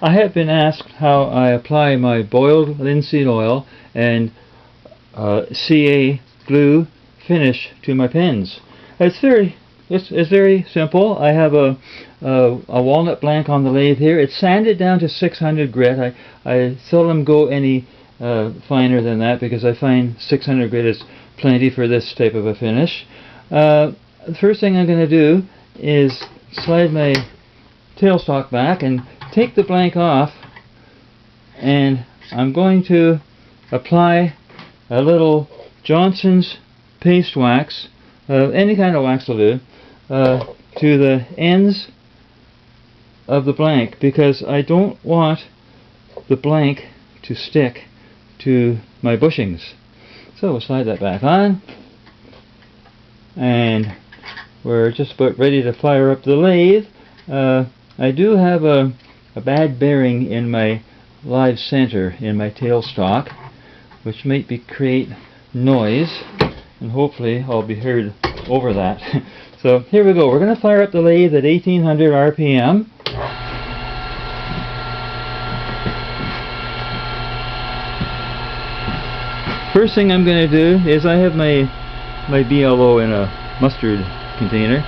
I have been asked how I apply my boiled linseed oil and CA glue finish to my pens. It's very simple. I have a walnut blank on the lathe here. It's sanded down to 600 grit. I seldom go any finer than that because I find 600 grit is plenty for this type of a finish. The first thing I'm going to do is slide my tailstock back and take the blank off, and I'm going to apply a little Johnson's paste wax, any kind of wax will do, to the ends of the blank because I don't want the blank to stick to my bushings. So we'll slide that back on, and we're just about ready to fire up the lathe. I do have a bad bearing in my live center in my tailstock, which might create noise, and hopefully I'll be heard over that. So here we go. We're going to fire up the lathe at 1800 RPM. First thing I'm going to do is I have my BLO in a mustard container.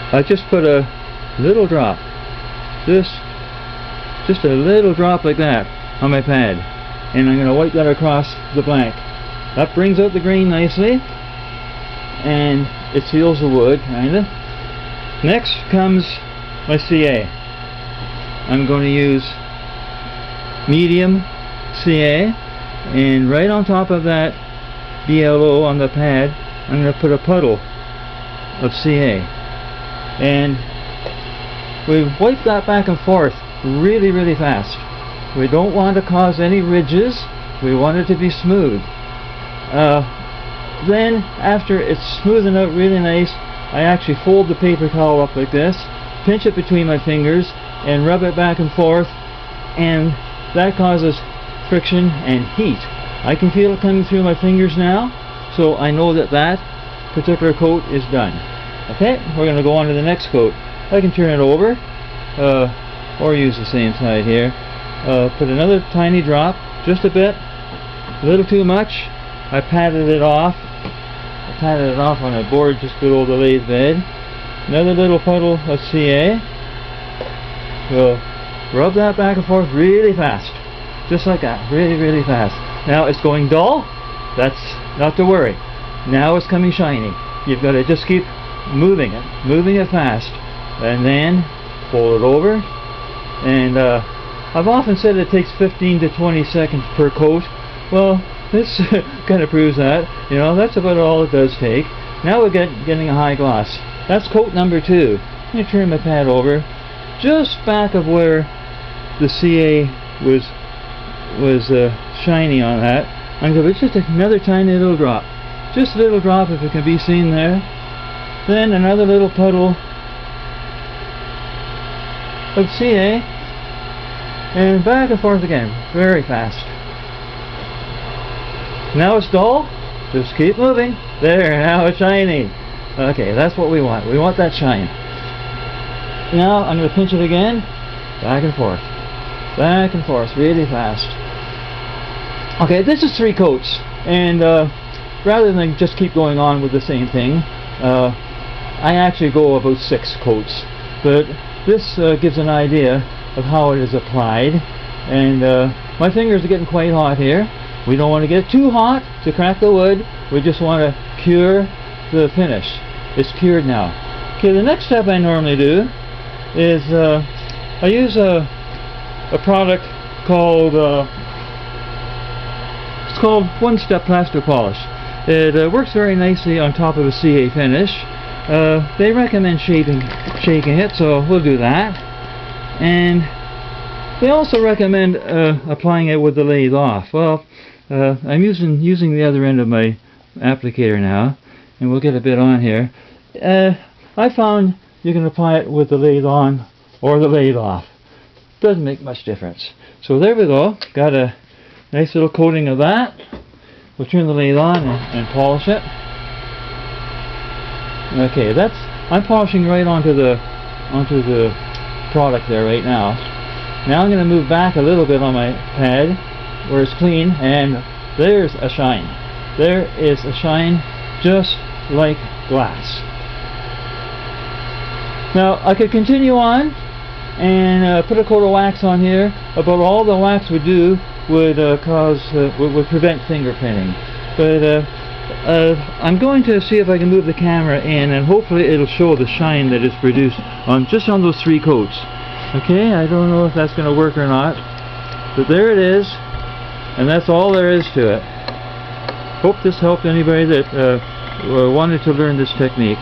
I just put a little drop, just a little drop like that on my pad, and I'm going to wipe that across the blank. That brings out the grain nicely, and it seals the wood, kinda. Next comes my CA. I'm going to use medium CA, and right on top of that BLO on the pad, I'm going to put a puddle of CA. And we wipe that back and forth really fast. We don't want to cause any ridges. We want it to be smooth. Then after it's smoothened out really nice, I actually fold the paper towel up like this, pinch it between my fingers, and rub it back and forth, and that causes friction and heat. I can feel it coming through my fingers now, so I know that that particular coat is done. Okay, we're going to go on to the next coat. I can turn it over, or use the same side here. Put another tiny drop, just a bit, a little too much. I patted it off. I patted it off on a board just below the lathe bed. Another little puddle of CA. We'll rub that back and forth really fast, just like that, really fast. Now it's going dull. That's not to worry. Now it's coming shiny. You've got to just keep moving it fast, and then fold it over. And I've often said it takes 15 to 20 seconds per coat. Well, this kind of proves that. You know, that's about all it does take. Now we're getting a high gloss. That's coat number 2. Let me turn my pad over, just back of where the CA was shiny on that. I'm going to put just another tiny little drop, just a little drop if it can be seen there. Then another little puddle of CA, and back and forth again, very fast. Now it's dull, just keep moving. There, now it's shiny. Okay, that's what we want. We want that shine. Now I'm going to pinch it again, back and forth, really fast. Okay, this is 3 coats, and rather than just keep going on with the same thing, I actually go about 6 coats, but this gives an idea of how it is applied. And my fingers are getting quite hot here. We don't want to get too hot to crack the wood. We just want to cure the finish. It's cured now. Okay, the next step I normally do is I use a product called it's called one-step plaster polish. It works very nicely on top of a CA finish. They recommend shaking it, so we'll do that. And they also recommend applying it with the lathe off. Well, I'm using the other end of my applicator now, and we'll get a bit on here. I found you can apply it with the lathe on or the lathe off. Doesn't make much difference. So there we go. Got a nice little coating of that. We'll turn the lathe on and polish it. Okay, I'm polishing right onto the product there right now. Now I'm going to move back a little bit on my pad where it's clean, and there's a shine. There is a shine just like glass. Now I could continue on and put a coat of wax on here, but all the wax would do would would prevent fingerprinting. But I'm going to see if I can move the camera in, and hopefully it'll show the shine that is produced just on those 3 coats. Okay, I don't know if that's going to work or not, but there it is, and that's all there is to it. Hope this helped anybody that wanted to learn this technique.